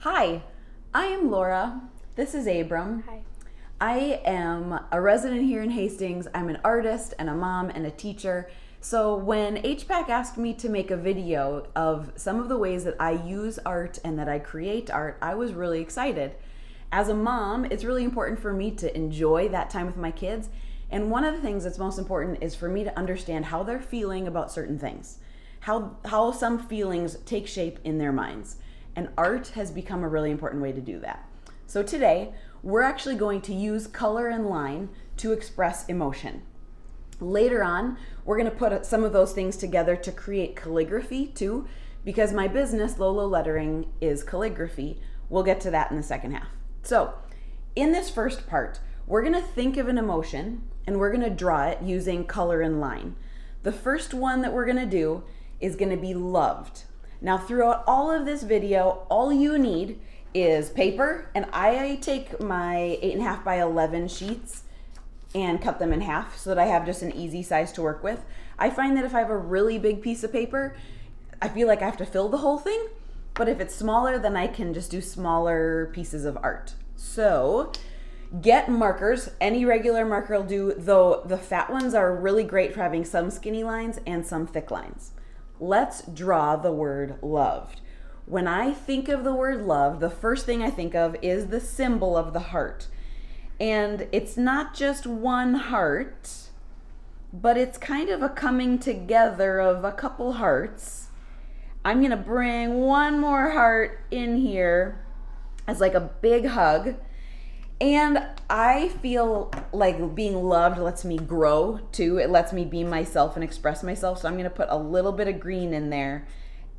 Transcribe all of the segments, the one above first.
Hi, I am Laura. This is Abram. Hi. I am a resident here in Hastings. I'm an artist and a mom and a teacher. So when HPAC asked me to make a video of some of the ways that I use art and that I create art, I was really excited. As a mom, it's really important for me to enjoy that time with my kids. And one of the things that's most important is for me to understand how they're feeling about certain things, how some feelings take shape in their minds. And art has become a really important way to do that. So today, we're actually going to use color and line to express emotion. Later on, we're going to put some of those things together to create calligraphy too, because my business, LoLo Lettering, is calligraphy. We'll get to that in the second half. So, in this first part, we're going to think of an emotion and we're going to draw it using color and line. The first one that we're going to do is going to be loved. Now, throughout all of this video, all you need is paper, and I take my 8.5 by 11 sheets and cut them in half so that I have just an easy size to work with. I find that if I have a really big piece of paper, I feel like I have to fill the whole thing, but if it's smaller, then I can just do smaller pieces of art. So, get markers. Any regular marker will do, though the fat ones are really great for having some skinny lines and some thick lines. Let's draw the word loved. When I think of the word love, the first thing I think of is the symbol of the heart. And it's not just one heart, but it's kind of a coming together of a couple hearts. I'm gonna bring one more heart in here as like a big hug. And I feel like being loved lets me grow too. It lets me be myself and express myself. So I'm going to put a little bit of green in there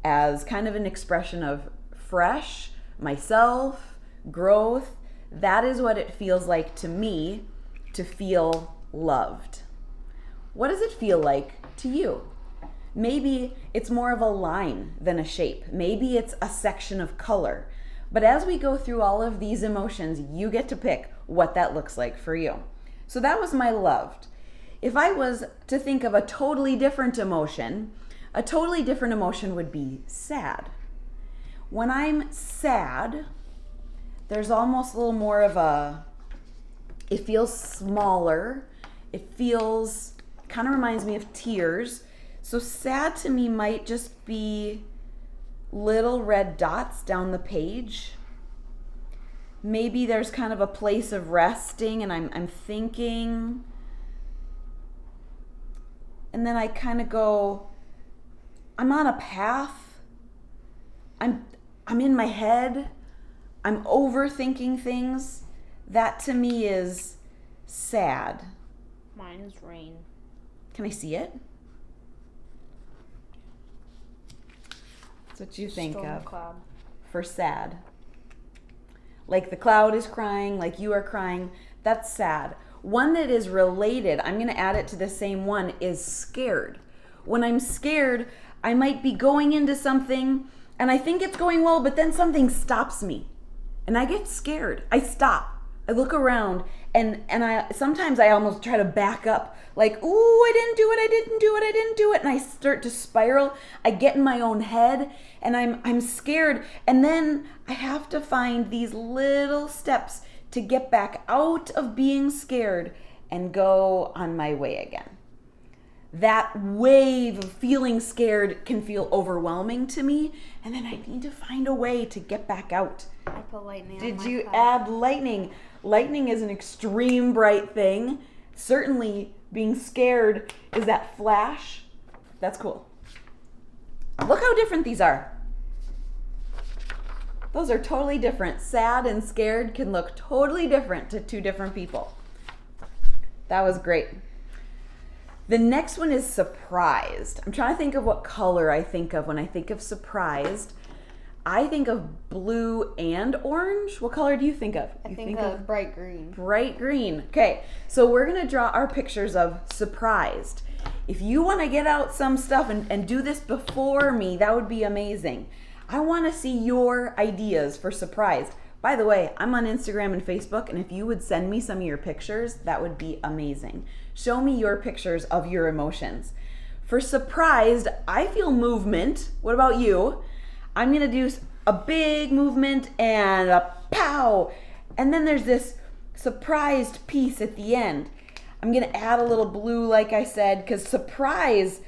as kind of an expression of fresh, myself, growth. That is what it feels like to me to feel loved. What does it feel like to you? Maybe it's more of a line than a shape. Maybe it's a section of color. But as we go through all of these emotions, you get to pick what that looks like for you. So that was my loved. If I was to think of a totally different emotion would be sad. When I'm sad, there's almost a little more of it feels smaller. It feels, kind of reminds me of tears. So sad to me might just be little red dots down the page. Maybe there's kind of a place of resting and I'm thinking, and then I kind of go, I'm on a path. I'm in my head. I'm overthinking things. That to me is sad. Mine is rain. Can I see it? That's what you think Storm of cloud. for sad. Like the cloud is crying, like you are crying. That's sad. One that is related, I'm going to add it to the same one, is scared. When I'm scared, I might be going into something and I think it's going well, but then something stops me and I get scared. I stop. I look around and I sometimes I almost try to back up, like, ooh, I didn't do it, and I start to spiral. I get in my own head and I'm scared, and then I have to find these little steps to get back out of being scared and go on my way again. That wave of feeling scared can feel overwhelming to me, and then I need to find a way to get back out. I put lightning on Did my you cloud. add lightning? Lightning is an extreme bright thing. Certainly being scared is that flash. That's cool. Look how different these are. Those are totally different. Sad and scared can look totally different to two different people. That was great. The next one is surprised. I'm trying to think of what color I think of when I think of surprised. I think of blue and orange. What color do you think of? I think of bright green. Bright green. Okay, so we're going to draw our pictures of surprised. If you want to get out some stuff and do this before me, that would be amazing. I want to see your ideas for surprised. By the way, I'm on Instagram and Facebook, and if you would send me some of your pictures, that would be amazing. Show me your pictures of your emotions. For surprised, I feel movement. What about you? I'm going to do a big movement and a pow. And then there's this surprised piece at the end. I'm going to add a little blue, like I said, because surprise,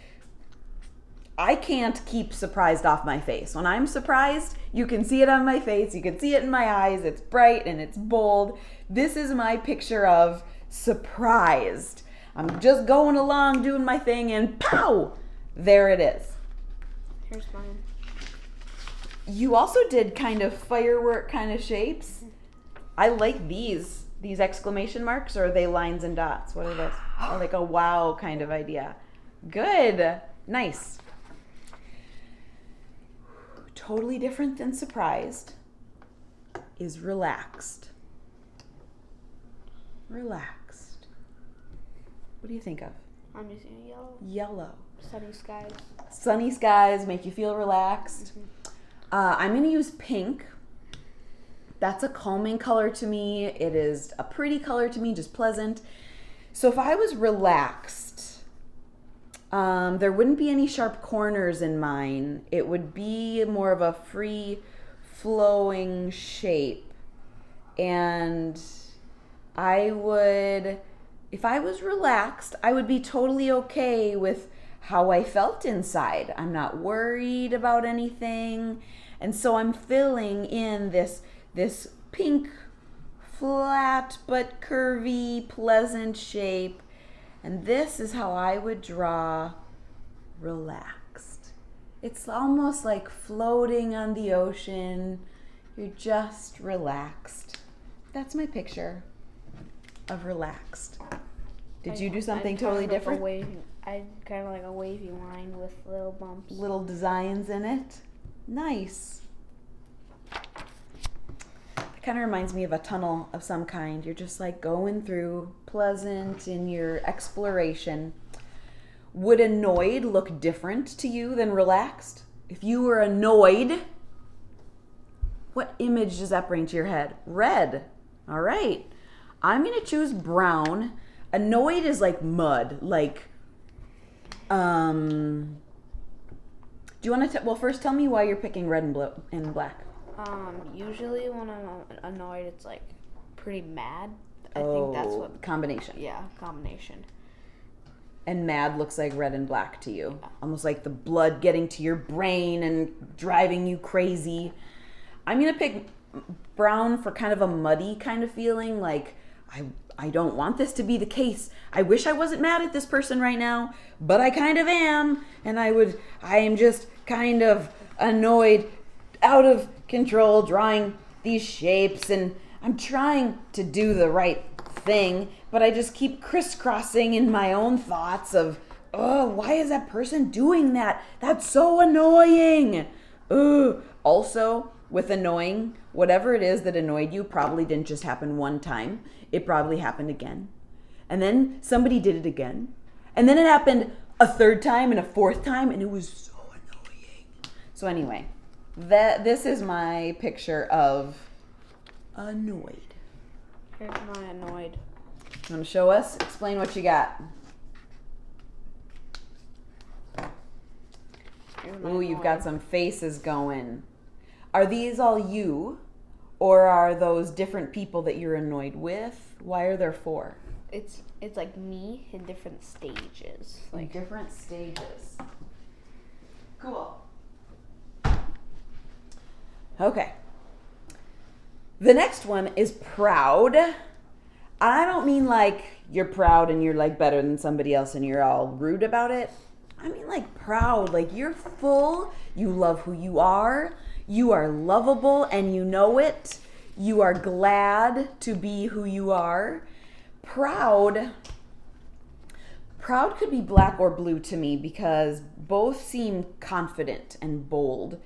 I can't keep surprised off my face. When I'm surprised, you can see it on my face. You can see it in my eyes. It's bright and it's bold. This is my picture of surprised. I'm just going along, doing my thing, and pow! There it is. Here's mine. You also did kind of firework kind of shapes. I like these exclamation marks, or are they lines and dots? What are those? Oh, like a wow kind of idea. Good. Nice. Totally different than surprised is relaxed. Relaxed. What do you think of? I'm using yellow. Yellow. Sunny skies. Sunny skies make you feel relaxed. I'm going to use pink. That's a calming color to me. It is a pretty color to me, just pleasant. So if I was relaxed, there wouldn't be any sharp corners in mine. It would be more of a free flowing shape. And if I was relaxed, I would be totally okay with how I felt inside. I'm not worried about anything. And so I'm filling in this pink, flat but curvy, pleasant shape. And this is how I would draw relaxed. It's almost like floating on the ocean. You're just relaxed. That's my picture of relaxed. Did you do something totally different? I kind of like a wavy line with little bumps. Little designs in it. Nice. It kind of reminds me of a tunnel of some kind. You're just like going through, pleasant in your exploration. Would annoyed look different to you than relaxed? If you were annoyed, what image does that bring to your head? Red. All right. I'm going to choose brown. Annoyed is like mud, like, do you want to, well, first tell me why you're picking red and blue and black. Usually when I'm annoyed, it's like pretty mad. I Oh, think that's what, combination. yeah, combination. And mad looks like red and black to you. Almost like the blood getting to your brain and driving you crazy. I'm going to pick brown for kind of a muddy kind of feeling, like, I don't want this to be the case. I wish I wasn't mad at this person right now, but I kind of am. And I am just kind of annoyed, out of control, drawing these shapes. And I'm trying to do the right thing, but I just keep crisscrossing in my own thoughts of, oh, why is that person doing that? That's so annoying. Ugh. Also, with annoying, whatever it is that annoyed you probably didn't just happen one time. It probably happened again. And then somebody did it again. And then it happened a third time and a fourth time, and it was so annoying. So anyway, this is my picture of annoyed. Here's my annoyed. You want to show us? Explain what you got. Ooh, you've got some faces going. Are these all you? Or are those different people that you're annoyed with? Why are there four? It's like me in different stages. Like in different stages. Cool. Okay. The next one is proud. I don't mean like you're proud and you're like better than somebody else and you're all rude about it. I mean like proud, like you're full, you love who you are lovable and you know it. You are glad to be who you are. Proud could be black or blue to me because both seem confident and bold.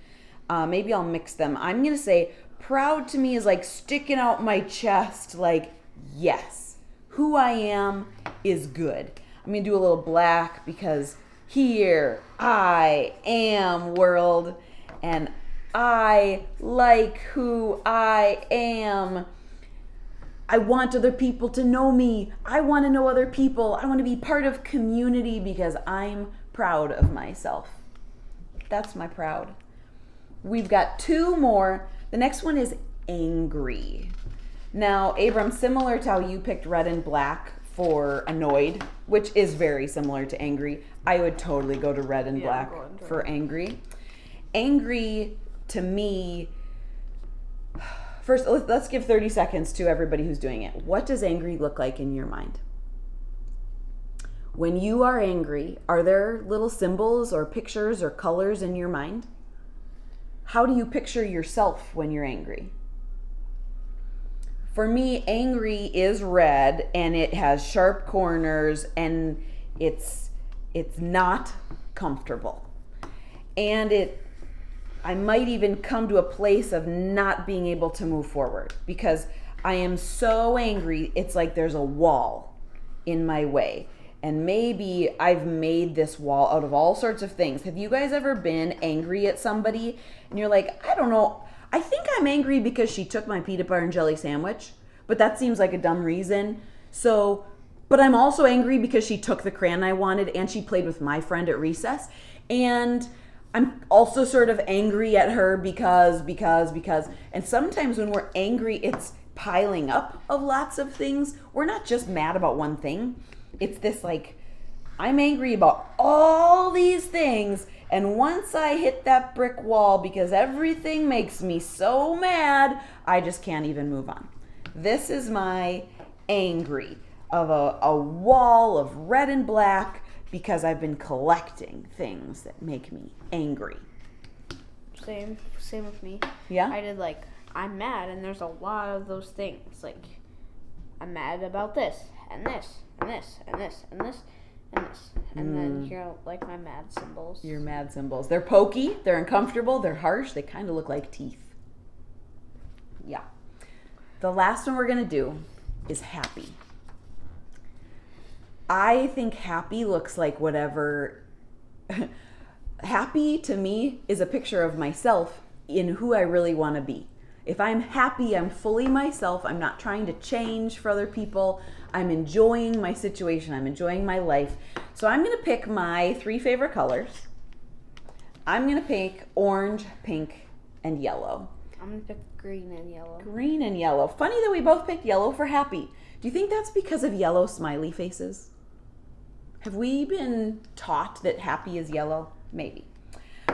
Maybe I'll mix them. I'm going to say proud to me is like sticking out my chest, like, yes, who I am is good. I'm going to do a little black because here I am world, and I like who I am. I want other people to know me. I want to know other people. I want to be part of community because I'm proud of myself. That's my proud. We've got two more. The next one is angry. Now, Abram, similar to how you picked red and black for annoyed, which is very similar to angry, I would totally go to red and black for angry. Angry, to me, first, let's give 30 seconds to everybody who's doing it. What does angry look like in your mind? When you are angry, are there little symbols or pictures or colors in your mind? How do you picture yourself when you're angry? For me, angry is red and it has sharp corners and it's not comfortable. And I might even come to a place of not being able to move forward because I am so angry, it's like there's a wall in my way. And maybe I've made this wall out of all sorts of things. Have you guys ever been angry at somebody and you're like, I don't know, I think I'm angry because she took my peanut butter and jelly sandwich, but that seems like a dumb reason. But I'm also angry because she took the crayon I wanted and she played with my friend at recess. And I'm also sort of angry at her because. And sometimes when we're angry, it's piling up of lots of things. We're not just mad about one thing. It's this like, I'm angry about all these things, and once I hit that brick wall because everything makes me so mad, I just can't even move on. This is my angry of a wall of red and black because I've been collecting things that make me angry. Same with me. Yeah? I did like, I'm mad, and there's a lot of those things. Like, I'm mad about this, and this, and this, and this, and this, and this. And then here are like my mad symbols. Your mad symbols. They're pokey, they're uncomfortable, they're harsh, they kind of look like teeth. Yeah. The last one we're going to do is happy. I think happy looks like whatever. Happy to me is a picture of myself in who I really want to be. If I'm happy, I'm fully myself. I'm not trying to change for other people. I'm enjoying my situation. I'm enjoying my life. So I'm going to pick my 3 favorite colors. I'm going to pick orange, pink, and yellow. I'm going to pick green and yellow. Green and yellow. Funny that we both picked yellow for happy. Do you think that's because of yellow smiley faces? Have we been taught that happy is yellow? Maybe.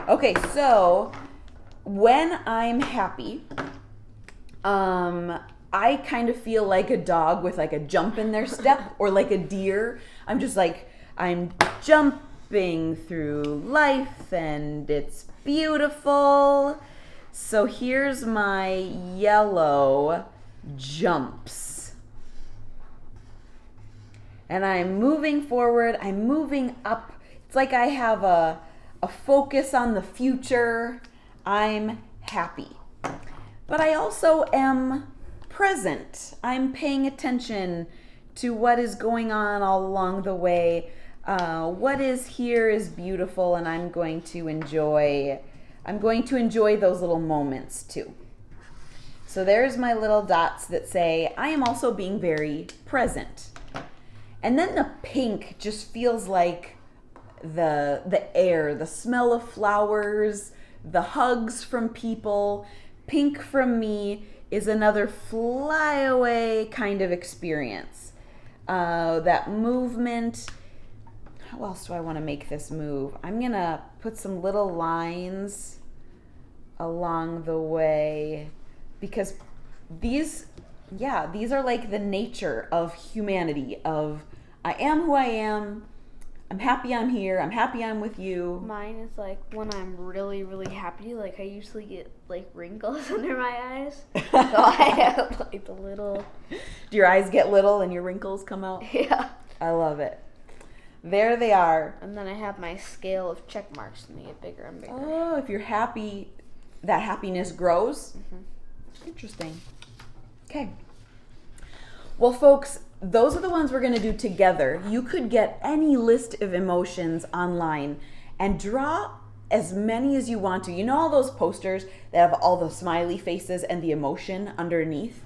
Okay, so when I'm happy, I kind of feel like a dog with like a jump in their step, or like a deer. I'm just like, I'm jumping through life and it's beautiful. So here's my yellow jumps. And I'm moving forward, I'm moving up. It's like I have a focus on the future. I'm happy. But I also am present. I'm paying attention to what is going on all along the way. What is here is beautiful, and I'm going to enjoy those little moments too. So there's my little dots that say I am also being very present. And then the pink just feels like the air, the smell of flowers, the hugs from people. Pink from me is another flyaway kind of experience. That movement. How else do I want to make this move? I'm going to put some little lines along the way because these are like the nature of humanity, of I am who I am. I'm happy I'm here. I'm happy I'm with you. Mine is like when I'm really, really happy, like I usually get like wrinkles under my eyes. So I have like the little... Do your eyes get little and your wrinkles come out? Yeah. I love it. There they are. And then I have my scale of check marks and they get bigger and bigger. Oh, if you're happy, that happiness grows. Mm-hmm. Interesting. Okay. Well, folks, those are the ones we're going to do together. You could get any list of emotions online and draw as many as you want to. You know all those posters that have all the smiley faces and the emotion underneath?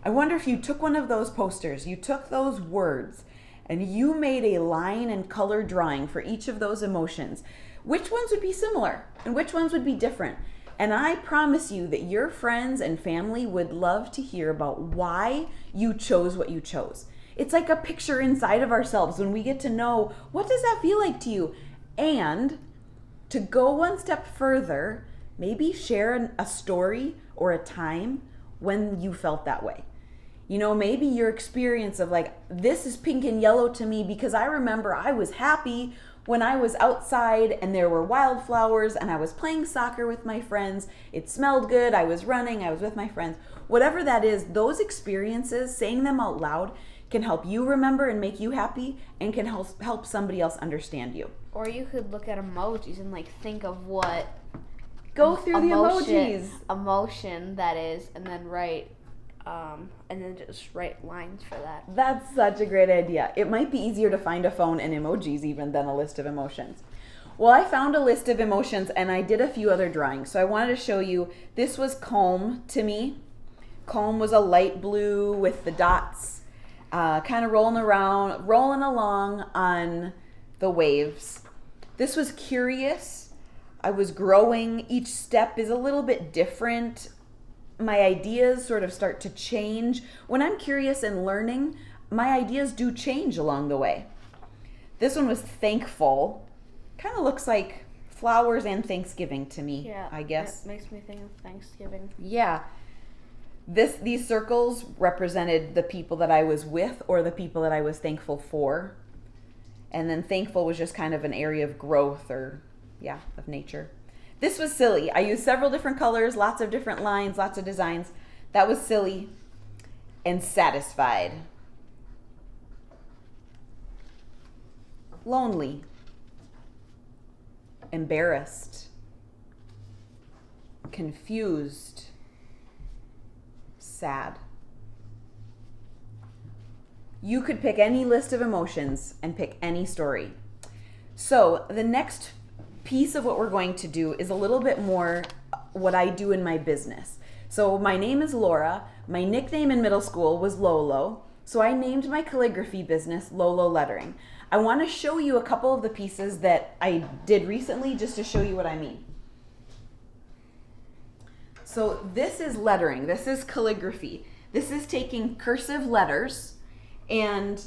I wonder if you took one of those posters, you took those words, and you made a line and color drawing for each of those emotions. Which ones would be similar and which ones would be different? And I promise you that your friends and family would love to hear about why you chose what you chose. It's like a picture inside of ourselves when we get to know, what does that feel like to you? And to go one step further, maybe share a story or a time when you felt that way. You know, maybe your experience of like, this is pink and yellow to me because I remember I was happy when I was outside and there were wildflowers and I was playing soccer with my friends. It smelled good. I was running. I was with my friends. Whatever that is, those experiences, saying them out loud, can help you remember and make you happy, and can help somebody else understand you. Or you could look at emojis and like think of what Go through the emojis. Emotion that is, and then write and then just write lines for that. That's such a great idea. It might be easier to find a phone and emojis even than a list of emotions. Well, I found a list of emotions and I did a few other drawings. So I wanted to show you, this was calm to me. Calm was a light blue with the dots kind of rolling along on the waves. This was curious. I was growing. Each step is a little bit different. My ideas sort of start to change. When I'm curious and learning, my ideas do change along the way. This one was thankful. Kind of looks like flowers and Thanksgiving to me, I guess. It makes me think of Thanksgiving. Yeah. These circles represented the people that I was with or the people that I was thankful for. And then thankful was just kind of an area of growth or, of nature. This was silly. I used several different colors, lots of different lines, lots of designs. That was silly. And satisfied. Lonely. Embarrassed. Confused. Sad. You could pick any list of emotions and pick any story. So the next piece of what we're going to do is a little bit more what I do in my business. So my name is Laura. My nickname in middle school was Lolo. So I named my calligraphy business LoLo Lettering. I want to show you a couple of the pieces that I did recently just to show you what I mean. So this is lettering. This is calligraphy. This is taking cursive letters and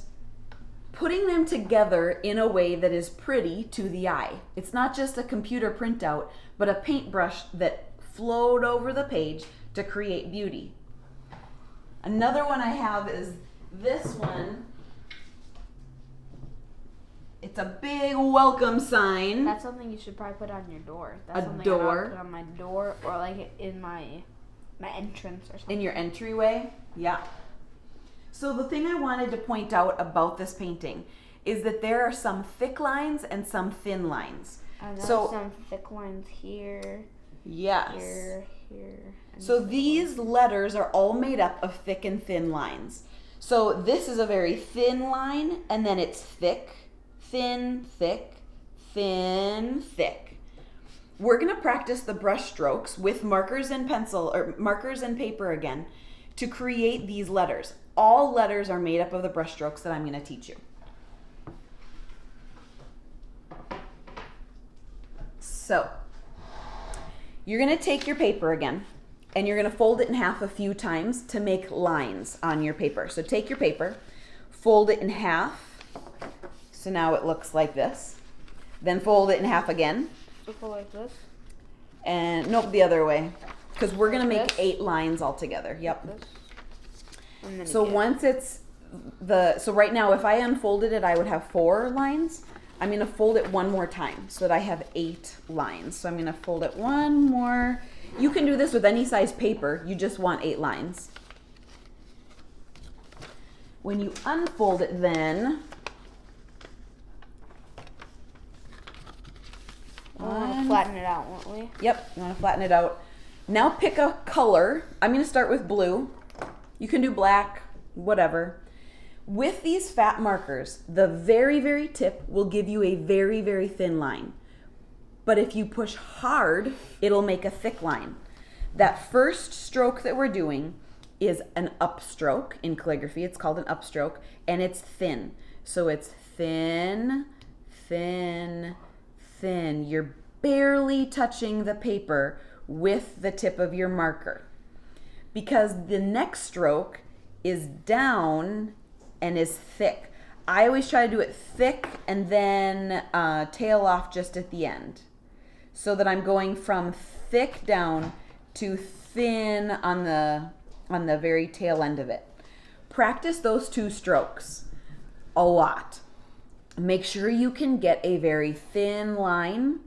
putting them together in a way that is pretty to the eye. It's not just a computer printout, but a paintbrush that flowed over the page to create beauty. Another one I have is this one. It's a big welcome sign. That's something you should probably put on your door. That's something door? I would put on my door or like in my entrance or something. In your entryway? Yeah. So the thing I wanted to point out about this painting is that there are some thick lines and some thin lines. I know some thick lines here. Yes. Here. So these letters are all made up of thick and thin lines. So this is a very thin line, and then it's thick, thin, thick, thin, thick. We're going to practice the brush strokes with markers and pencil, or markers and paper again, to create these letters. All letters are made up of the brush strokes that I'm going to teach you. So, you're going to take your paper again, and you're going to fold it in half a few times to make lines on your paper. So take your paper, fold it in half. So now it looks like this. Then fold it in half again. So like this? And nope, the other way. Because we're going to make This? 8 lines altogether. Yep. This? And then So again. once it's so right now if I unfolded it, I would have 4 lines. I'm going to fold it one more time so that I have 8 lines. So I'm going to fold it one more. You can do this with any size paper. You just want 8 lines. When you unfold it then, we want to flatten it out, won't we? Yep, you want to flatten it out. Now pick a color. I'm going to start with blue. You can do black, whatever. With these fat markers, the very, very tip will give you a very, very thin line. But if you push hard, it'll make a thick line. That first stroke that we're doing is an upstroke in calligraphy. It's called an upstroke, and it's thin. So it's thin, thin, thin. You're barely touching the paper with the tip of your marker, because the next stroke is down and is thick. I always try to do it thick and then tail off just at the end, so that I'm going from thick down to thin on the very tail end of it. Practice those two strokes a lot. Make sure you can get a very thin line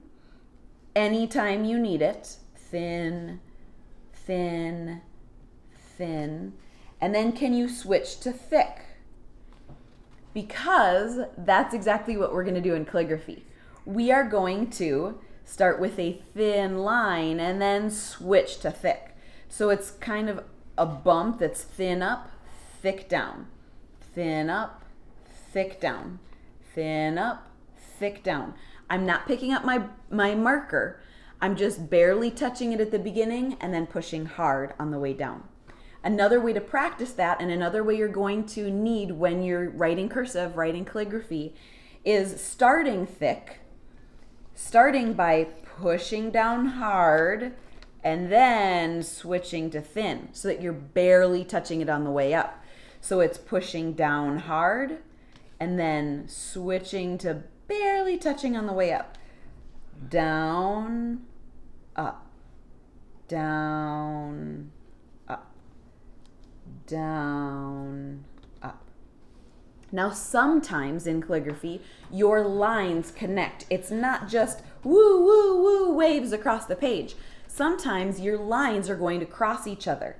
anytime you need it. Thin, thin, thin. And then can you switch to thick? Because that's exactly what we're going to do in calligraphy. We are going to start with a thin line and then switch to thick. So it's kind of a bump that's thin up, thick down, thin up, thick down, thin up, thick down. I'm not picking up my marker. I'm just barely touching it at the beginning and then pushing hard on the way down. Another way to practice that, and another way you're going to need when you're writing cursive, writing calligraphy, is starting thick, starting by pushing down hard and then switching to thin so that you're barely touching it on the way up. So it's pushing down hard and then switching to barely touching on the way up. Down, up, down, up, down, up. Now sometimes in calligraphy, your lines connect. It's not just woo, woo, woo waves across the page. Sometimes your lines are going to cross each other.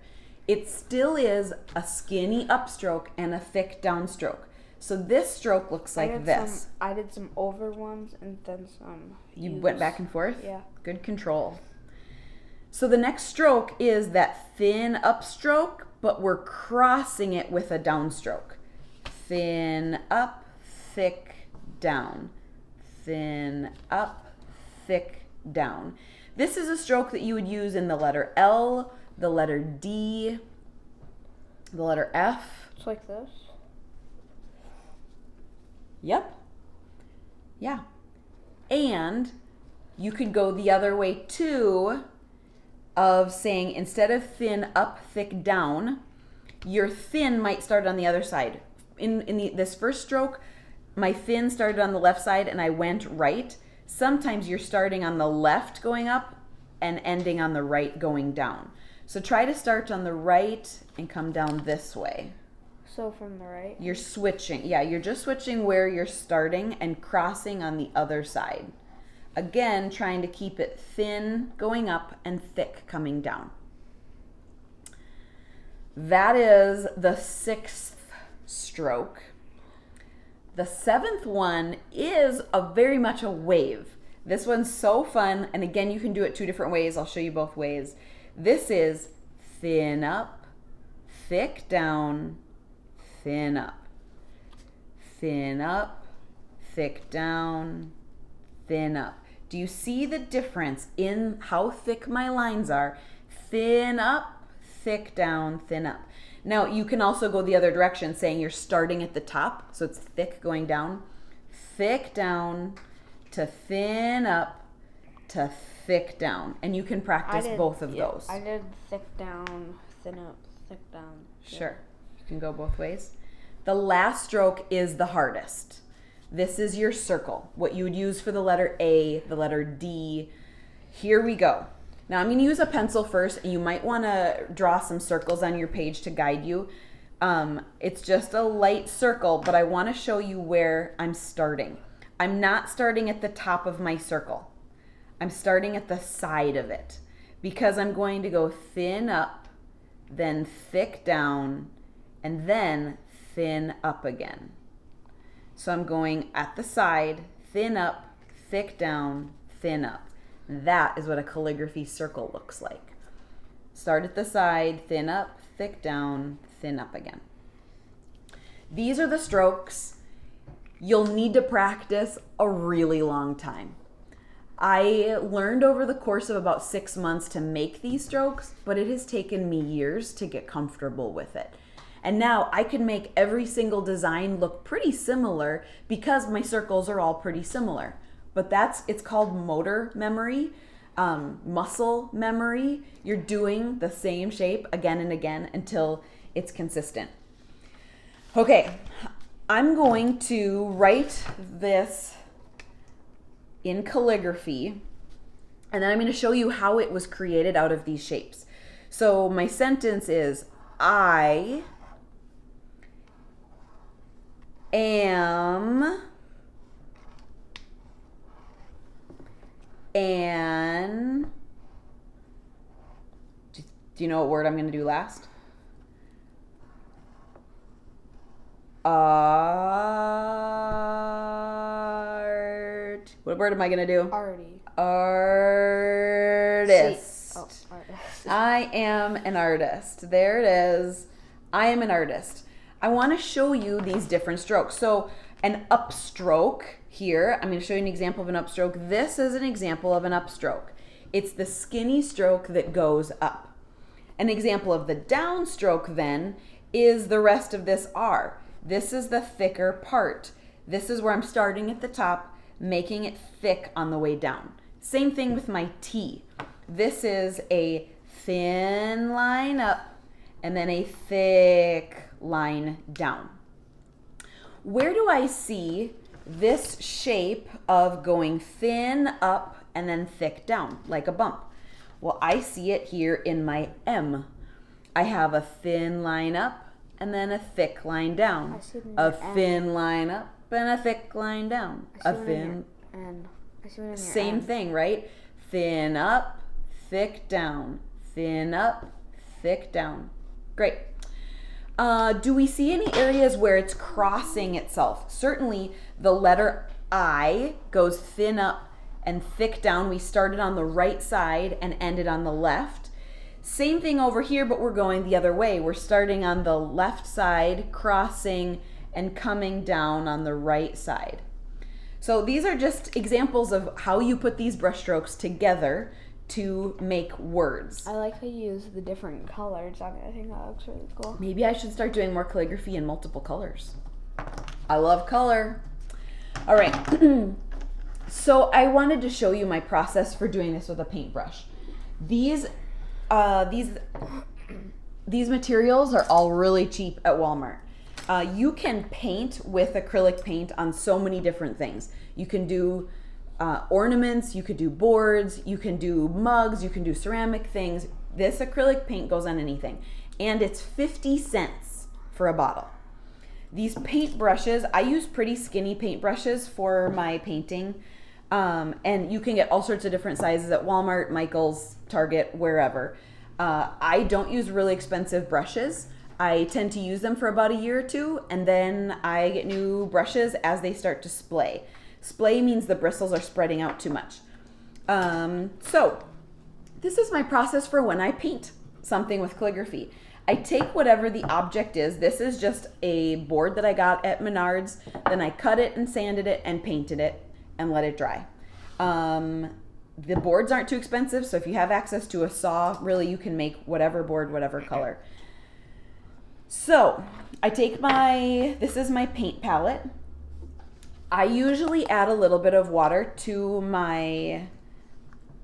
It still is a skinny upstroke and a thick downstroke. So this stroke looks like this. I did some over ones and then some You went back and forth? Yeah. Good control. So the next stroke is that thin upstroke, but we're crossing it with a downstroke. Thin up, thick down. Thin up, thick down. This is a stroke that you would use in the letter L, the letter D, the letter F. It's like this. Yep. Yeah. And you could go the other way too, of saying instead of thin up, thick down, your thin might start on the other side. In this first stroke, my thin started on the left side and I went right. Sometimes you're starting on the left going up and ending on the right going down. So try to start on the right and come down this way. So from the right? You're switching. Yeah, you're just switching where you're starting and crossing on the other side. Again, trying to keep it thin going up and thick coming down. That is the 6th stroke. The 7th one is very much a wave. This one's so fun, and again, you can do it 2 different ways. I'll show you both ways. This is thin up, thick down, thin up, thin up, thick down, thin up. Do you see the difference in how thick my lines are? Thin up, thick down, thin up. Now you can also go the other direction, saying you're starting at the top, so it's thick going down, thick down to thin up to thick down. And you can practice both of those. I did thick down, thin up, thick down. Sure. You can go both ways. The last stroke is the hardest. This is your circle, what you would use for the letter A, the letter D. Here we go. Now I'm going to use a pencil first, and you might want to draw some circles on your page to guide you. It's just a light circle, but I want to show you where I'm starting. I'm not starting at the top of my circle. I'm starting at the side of it, because I'm going to go thin up, then thick down, and then thin up again. So I'm going at the side, thin up, thick down, thin up. That is what a calligraphy circle looks like. Start at the side, thin up, thick down, thin up again. These are the strokes. You'll need to practice a really long time. I learned over the course of about 6 months to make these strokes, but it has taken me years to get comfortable with it. And now I can make every single design look pretty similar because my circles are all pretty similar. But it's called motor memory. muscle memory. You're doing the same shape again and again until it's consistent. Okay, I'm going to write this in calligraphy, and then I'm going to show you how it was created out of these shapes. So my sentence is, I am an, do you know what word I'm going to do last? Art. What word am I going to do? Arty. Artist. Oh, artist. I am an artist. There it is. I am an artist. I want to show you these different strokes. So an upstroke here, I'm going to show you an example of an upstroke. This is an example of an upstroke. It's the skinny stroke that goes up. An example of the downstroke then is the rest of this R. This is the thicker part. This is where I'm starting at the top, making it thick on the way down. Same thing with my T. This is a thin line up and then a thick line down. Where do I see this shape of going thin up and then thick down, like a bump? Well, I see it here in my M. I have a thin line up and then a thick line down. A thin line up and a thick line down. A thin, same thing, right? Thin up, thick down. Thin up, thick down. Great. Do we see any areas where it's crossing itself? Certainly the letter I goes thin up and thick down. We started on the right side and ended on the left. Same thing over here, but we're going the other way. We're starting on the left side, crossing and coming down on the right side. So these are just examples of how you put these brush strokes together to make words. I like how you use the different colors on it. I think that looks really cool. Maybe I should start doing more calligraphy in multiple colors. I love color. All right. So I wanted to show you my process for doing this with a paintbrush. These materials are all really cheap at Walmart. You can paint with acrylic paint on so many different things. You can do ornaments, you could do boards, you can do mugs, you can do ceramic things. This acrylic paint goes on anything. And it's 50 cents for a bottle. These paint brushes, I use pretty skinny paint brushes for my painting. And you can get all sorts of different sizes at Walmart, Michael's, Target, wherever. I don't use really expensive brushes. I tend to use them for about a year or two, and then I get new brushes as they start to splay. Splay means the bristles are spreading out too much. So this is my process for when I paint something with calligraphy. I take whatever the object is. This is just a board that I got at Menards. Then I cut it and sanded it and painted it and let it dry. The boards aren't too expensive, so if you have access to a saw, really you can make whatever board, whatever color. So I take this is my paint palette. I usually add a little bit of water to my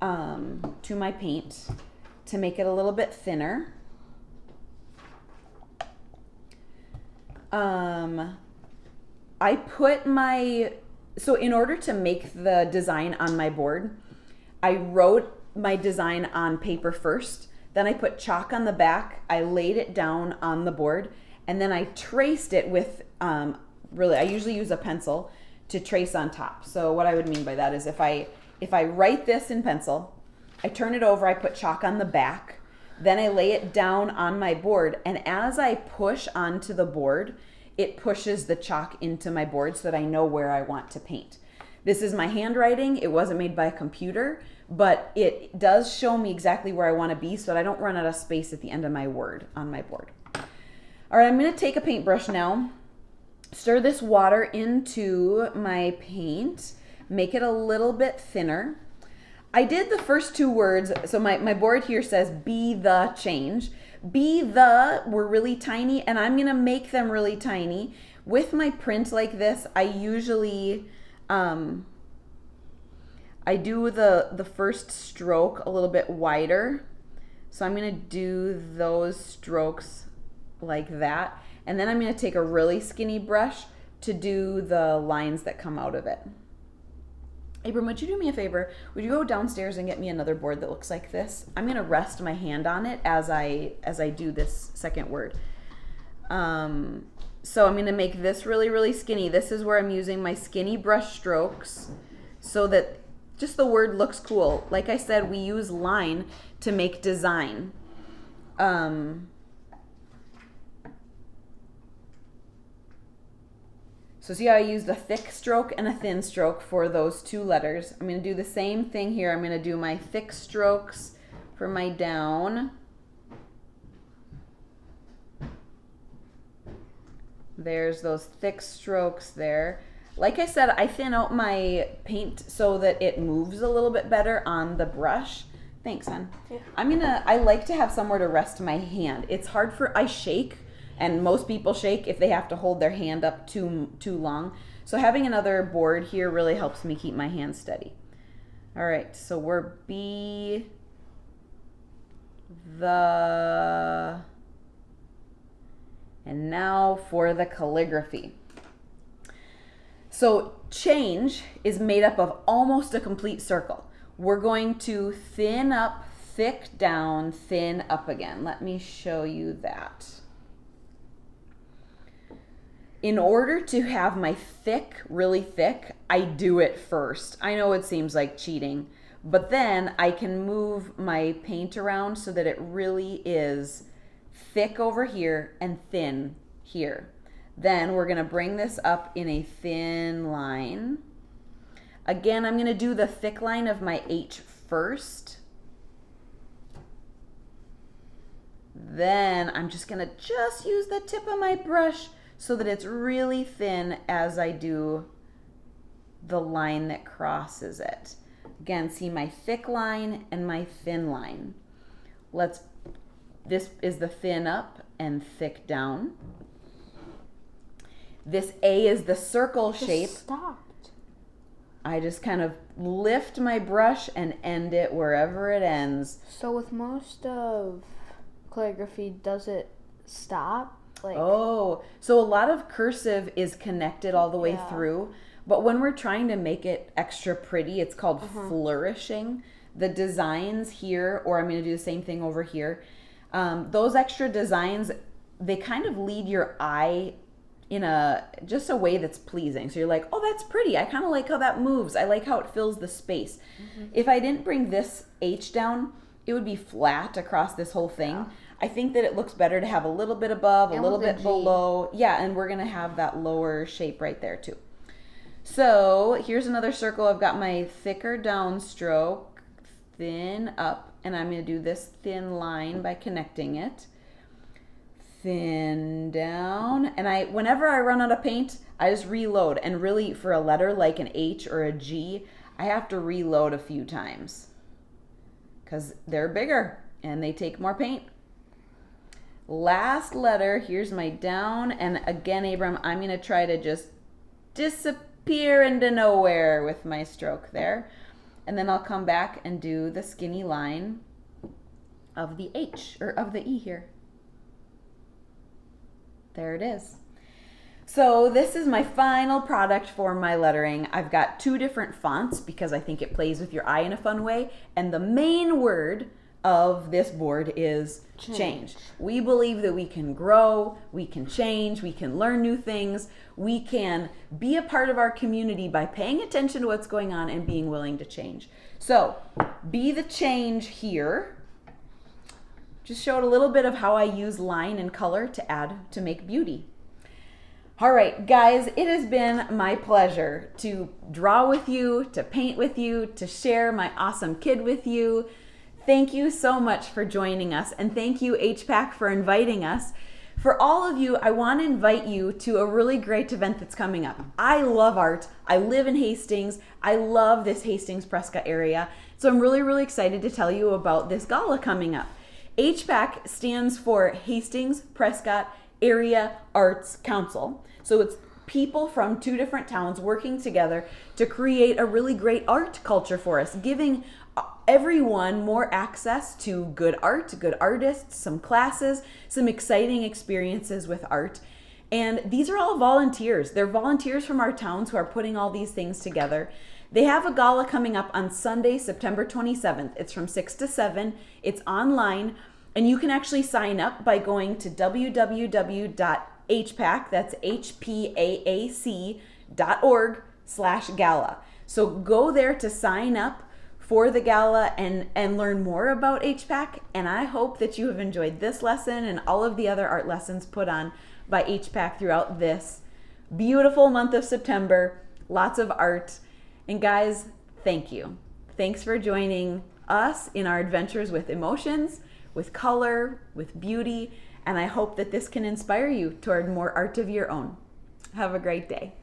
paint to make it a little bit thinner. I put so in order to make the design on my board, I wrote my design on paper first. Then I put chalk on the back. I laid it down on the board, and then I traced it with, I usually use a pencil to trace on top. So what I would mean by that is if I write this in pencil, I turn it over, I put chalk on the back, then I lay it down on my board, and as I push onto the board, it pushes the chalk into my board so that I know where I want to paint. This is my handwriting. It wasn't made by a computer, but it does show me exactly where I want to be so that I don't run out of space at the end of my word on my board. All right, I'm going to take a paintbrush now, stir this water into my paint, make it a little bit thinner. I did the first two words, so my board here says be the change. Be the were really tiny, and I'm going to make them really tiny. With my print like this, I usually I do the first stroke a little bit wider. So I'm going to do those strokes like that. And then I'm going to take a really skinny brush to do the lines that come out of it. Abram, would you do me a favor? Would you go downstairs and get me another board that looks like this? I'm going to rest my hand on it as I do this second word. So I'm going to make this really, really skinny. This is where I'm using my skinny brush strokes so that just the word looks cool. Like I said, we use line to make design. So see how I used a thick stroke and a thin stroke for those two letters. I'm going to do the same thing here. I'm going to do my thick strokes for my down. There's those thick strokes there. Like I said, I thin out my paint so that it moves a little bit better on the brush. Thanks, hon. Yeah. I like to have somewhere to rest my hand. It's hard I shake, and most people shake if they have to hold their hand up too long. So having another board here really helps me keep my hand steady. All right, so we're and now for the calligraphy. So change is made up of almost a complete circle. We're going to thin up, thick down, thin up again. Let me show you that. In order to have my thick, really thick, I do it first. I know it seems like cheating, but then I can move my paint around so that it really is thick over here and thin here. Then we're going to bring this up in a thin line. Again, I'm going to do the thick line of my H first. Then I'm just going to use the tip of my brush so that it's really thin as I do the line that crosses it. Again, see my thick line and my thin line. This is the thin up and thick down. This A is the circle shape. Stopped. I just kind of lift my brush and end it wherever it ends. So with most of calligraphy, does it stop? So a lot of cursive is connected all the way through, but when we're trying to make it extra pretty, it's called flourishing. The designs here, or I'm going to do the same thing over here, those extra designs, they kind of lead your eye in just a way that's pleasing. So you're like, oh, that's pretty. I kind of like how that moves. I like how it fills the space. If I didn't bring this H down, it would be flat across this whole thing. Yeah. I think that it looks better to have a little bit above, a little bit below. Yeah, and we're going to have that lower shape right there too. So here's another circle. I've got my thicker down stroke, thin up, and I'm going to do this thin line by connecting it. Thin down, and whenever I run out of paint, I just reload. And really, for a letter like an H or a G, I have to reload a few times because they're bigger and they take more paint. Last letter, here's my down, and again, Abram, I'm going to try to just disappear into nowhere with my stroke there, and then I'll come back and do the skinny line of the H, or of the E here. There it is. So this is my final product for my lettering. I've got two different fonts because I think it plays with your eye in a fun way, and the main word of this board is change. We believe that we can grow, we can change, we can learn new things, we can be a part of our community by paying attention to what's going on and being willing to change. So be the change here. Just showed a little bit of how I use line and color to make beauty. All right, guys, it has been my pleasure to draw with you, to paint with you, to share my awesome kid with you. Thank you so much for joining us, and thank you, HPAC, for inviting us. For all of you, I want to invite you to a really great event that's coming up. I love art. I live in Hastings. I love this Hastings-Prescott area. So I'm really, really excited to tell you about this gala coming up. HPAC stands for Hastings-Prescott Area Arts Council. So it's people from 2 different towns working together to create a really great art culture for us, giving everyone more access to good art, good artists, some classes, some exciting experiences with art. And these are all volunteers. They're volunteers from our towns who are putting all these things together. They have a gala coming up on Sunday, September 27th. It's from 6 to 7. It's online, and you can actually sign up by going to www.hpac, that's hpaac.org/gala. So go there to sign up for the gala and learn more about HPAC. And I hope that you have enjoyed this lesson and all of the other art lessons put on by HPAC throughout this beautiful month of September. Lots of art. And guys, thank you. Thanks for joining us in our adventures with emotions, with color, with beauty. And I hope that this can inspire you toward more art of your own. Have a great day.